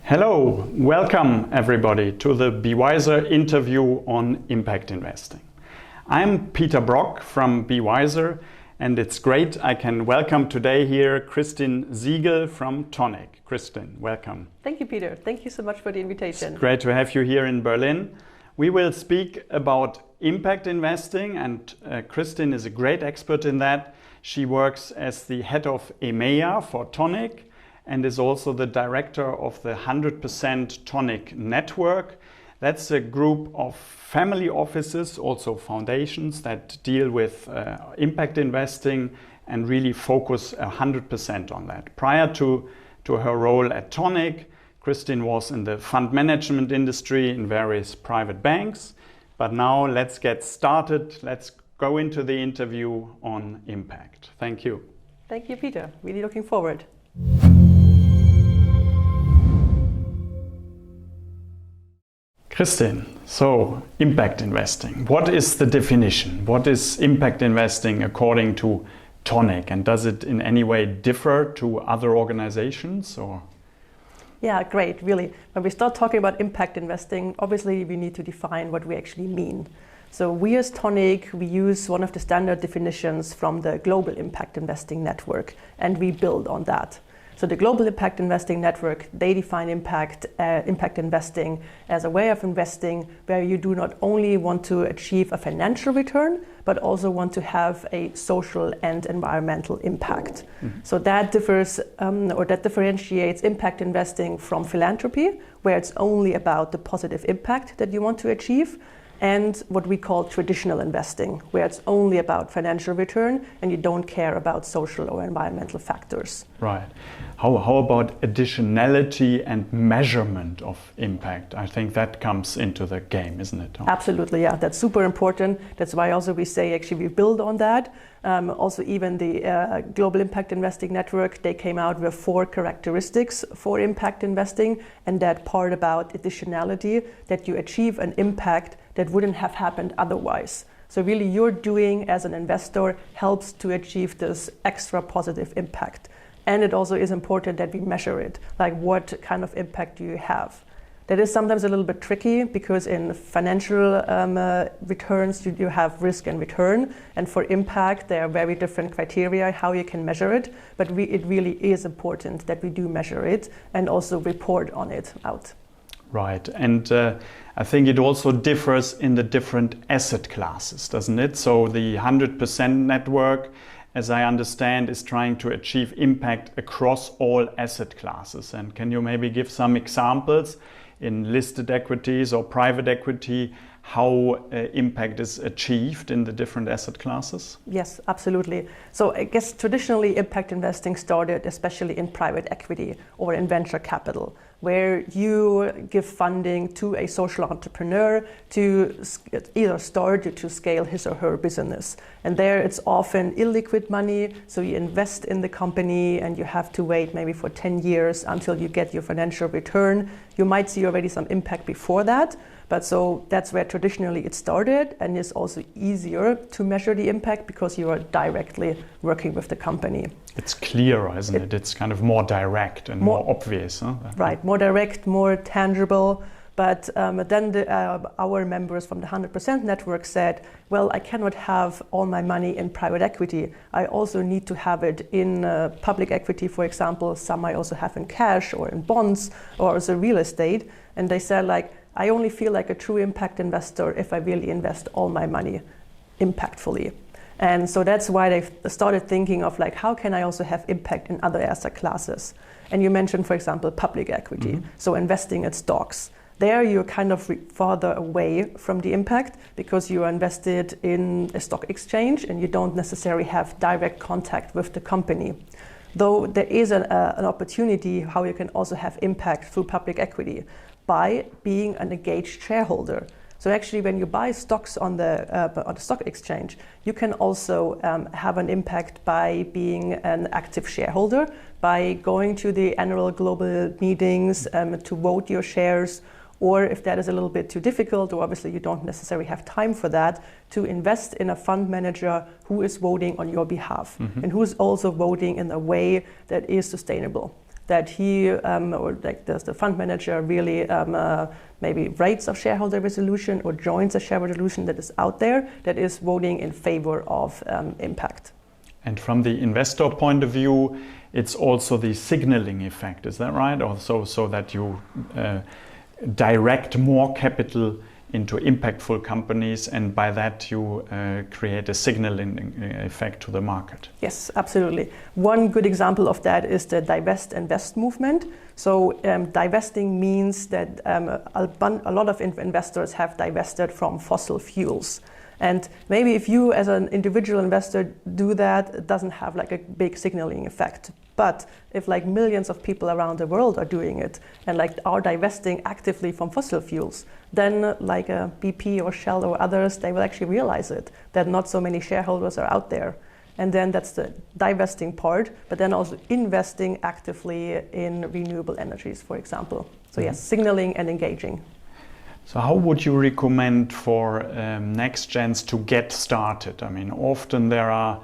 Hello, welcome everybody to the BeeWyzer interview on impact investing. I'm Peter Brock from BeeWyzer, and it's great I can welcome today here Kirsten Siegel from Toniic. Kirsten, welcome. Thank you, Peter. Thank you so much for the invitation. It's great to have you here in Berlin. We will speak about impact investing, and Kirsten is a great expert in that. She works as the head of EMEA for Toniic and is also the director of the 100% Toniic network. That's a group of family offices, also foundations, that deal with impact investing and really focus 100% on that. Prior to her role at Toniic, Kirsten was in the fund management industry in various private banks. But now let's get started. Let's go into the interview on impact. Thank you. Thank you, Peter. Really looking forward. Kirsten, so impact investing. What is the definition? What is impact investing according to Toniic? And does it in any way differ to other organizations? Or? Yeah, great, really. When we start talking about impact investing, obviously we need to define what we actually mean. So we as Toniic, we use one of the standard definitions from the Global Impact Investing Network, and we build on that. So the Global Impact Investing Network, they define impact investing as a way of investing where you do not only want to achieve a financial return, but also want to have a social and environmental impact. Mm-hmm. So that differs, or that differentiates impact investing from philanthropy, where it's only about the positive impact that you want to achieve, and what we call traditional investing, where it's only about financial return and you don't care about social or environmental factors. Right. How about additionality and measurement of impact? I think that comes into the game, isn't it? Absolutely, yeah. That's super important. That's why also we say actually we build on that. Also even the Global Impact Investing Network, they came out with 4 characteristics for impact investing, and that part about additionality, that you achieve an impact that wouldn't have happened otherwise. So really you're doing as an investor helps to achieve this extra positive impact. And it also is important that we measure it, like what kind of impact do you have? That is sometimes a little bit tricky because in financial returns you have risk and return, and for impact there are very different criteria how you can measure it, but it really is important that we do measure it and also report on it out. Right, and I think it also differs in the different asset classes, doesn't it? So the 100% network, as I understand, is trying to achieve impact across all asset classes. And can you maybe give some examples in listed equities or private equity, how impact is achieved in the different asset classes? Yes, absolutely. So I guess traditionally impact investing started especially in private equity or in venture capital, where you give funding to a social entrepreneur to either start or to scale his or her business. And there it's often illiquid money, so you invest in the company and you have to wait maybe for 10 years until you get your financial return. You might see already some impact before that, but so that's where traditionally it started, and it's also easier to measure the impact because you are directly working with the company. It's clearer, isn't it? It's kind of more direct and more obvious. Huh? Right, more direct, more tangible. But then our members from the 100% network said, well, I cannot have all my money in private equity. I also need to have it in public equity, for example. Some I also have in cash or in bonds or as a real estate. And they said, like, I only feel like a true impact investor if I really invest all my money impactfully. And so that's why they started thinking of like, how can I also have impact in other asset classes? And you mentioned, for example, public equity. Mm-hmm. So investing in stocks. There you're kind of farther away from the impact because you are invested in a stock exchange and you don't necessarily have direct contact with the company. Though there is an opportunity how you can also have impact through public equity by being an engaged shareholder. So actually when you buy stocks on the stock exchange, you can also have an impact by being an active shareholder, by going to the annual global meetings to vote your shares, or if that is a little bit too difficult, or obviously you don't necessarily have time for that, to invest in a fund manager who is voting on your behalf, mm-hmm. and who is also voting in a way that is sustainable. that he or like the fund manager really maybe writes a shareholder resolution or joins a shareholder resolution that is out there that is voting in favor of impact. And from the investor point of view, it's also the signaling effect, is that right? Also, so that you direct more capital into impactful companies, and by that you create a signaling effect to the market. Yes, absolutely. One good example of that is the divest invest movement. So divesting means that a lot of investors have divested from fossil fuels. And maybe if you as an individual investor do that, it doesn't have like a big signaling effect. But if like millions of people around the world are doing it and like are divesting actively from fossil fuels, then like a BP or Shell or others, they will actually realize it, that not so many shareholders are out there. And then that's the divesting part, but then also investing actively in renewable energies, for example. So yes, signaling and engaging. So how would you recommend for nextgens to get started? I mean, often there are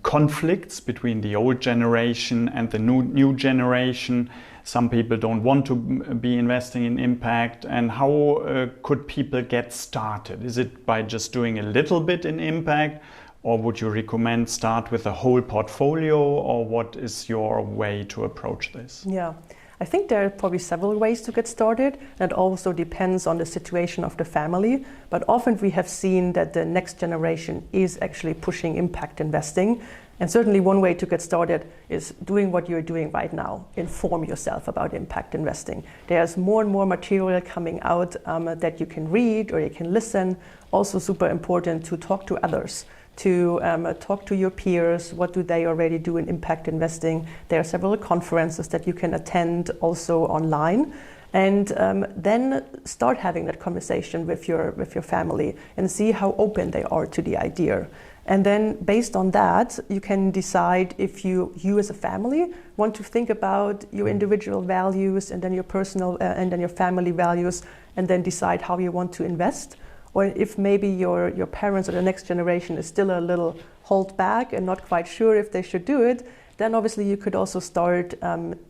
conflicts between the old generation and the new generation. Some people don't want to be investing in impact. And how could people get started? Is it by just doing a little bit in impact? Or would you recommend start with a whole portfolio? Or what is your way to approach this? Yeah. I think there are probably several ways to get started. That also depends on the situation of the family. But often we have seen that the next generation is actually pushing impact investing. And certainly one way to get started is doing what you're doing right now. Inform yourself about impact investing. There's more and more material coming out that you can read or you can listen. Also super important to talk to others, to talk to your peers. What do they already do in impact investing? There are several conferences that you can attend also online. And then start having that conversation with your family and see how open they are to the idea. And then based on that, you can decide if you as a family want to think about your individual values and then your personal and then your family values, and then decide how you want to invest. Or if maybe your parents or the next generation is still a little hold back and not quite sure if they should do it, then obviously you could also start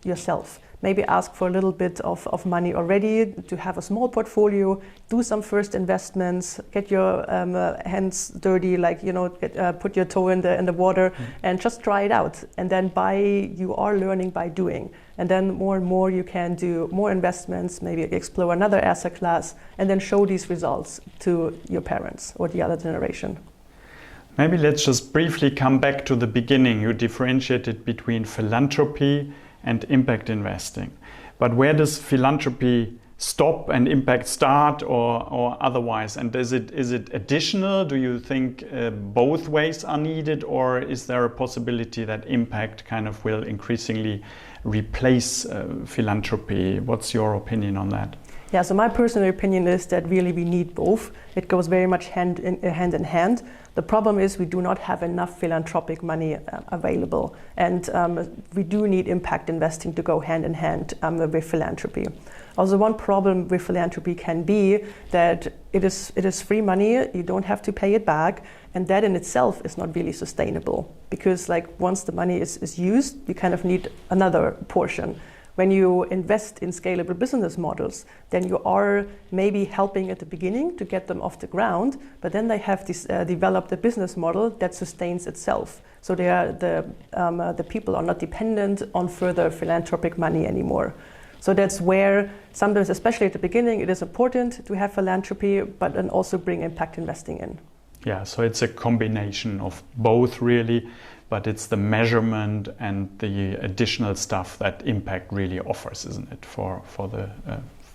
yourself. Maybe ask for a little bit of money already to have a small portfolio, do some first investments, get your hands dirty, like, put your toe in the water and just try it out. And then you are learning by doing. And then more and more you can do more investments, maybe explore another asset class, and then show these results to your parents or the other generation. Maybe let's just briefly come back to the beginning. You differentiated between philanthropy and impact investing. But where does philanthropy stop and impact start, or otherwise? And is it additional? Do you think both ways are needed, or is there a possibility that impact kind of will increasingly replace philanthropy? What's your opinion on that? Yeah, so my personal opinion is that really we need both. It goes very much hand in hand. The problem is we do not have enough philanthropic money available, and we do need impact investing to go hand in hand with philanthropy. Also, one problem with philanthropy can be that it is free money, you don't have to pay it back, and that in itself is not really sustainable, because like once the money is used, you kind of need another portion. When you invest in scalable business models, then you are maybe helping at the beginning to get them off the ground, but then they have developed a business model that sustains itself. So the people are not dependent on further philanthropic money anymore. So that's where sometimes, especially at the beginning, it is important to have philanthropy, but then also bring impact investing in. Yeah, so it's a combination of both really. But it's the measurement and the additional stuff that impact really offers, isn't it, for the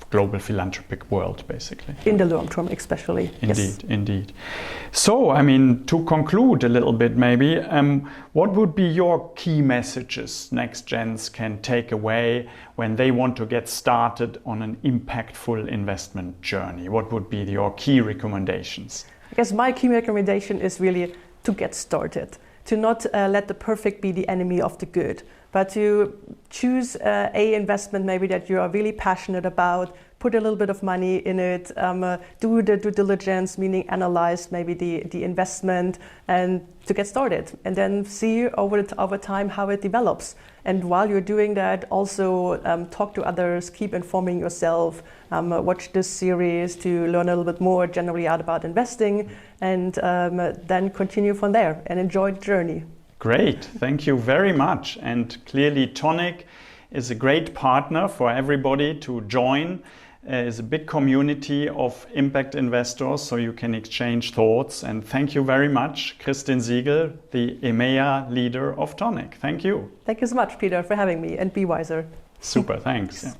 global philanthropic world, basically. In the long term, especially. Indeed. So, I mean, to conclude a little bit, maybe, what would be your key messages nextgens can take away when they want to get started on an impactful investment journey? What would be your key recommendations? I guess my key recommendation is really to get started. To not let the perfect be the enemy of the good, but to choose a investment maybe that you are really passionate about, put a little bit of money in it, do the due diligence, meaning analyze maybe the investment, and to get started, and then see over time how it develops. And while you're doing that, also talk to others, keep informing yourself, watch this series to learn a little bit more generally out about investing, and then continue from there and enjoy the journey. Great, thank you very much. And clearly Toniic is a great partner for everybody to join. It's a big community of impact investors, so you can exchange thoughts. And thank you very much, Kirsten Siegel, the EMEA leader of Toniic. Thank you. Thank you so much, Peter, for having me, and BeeWyzer. Super, thanks. Yeah.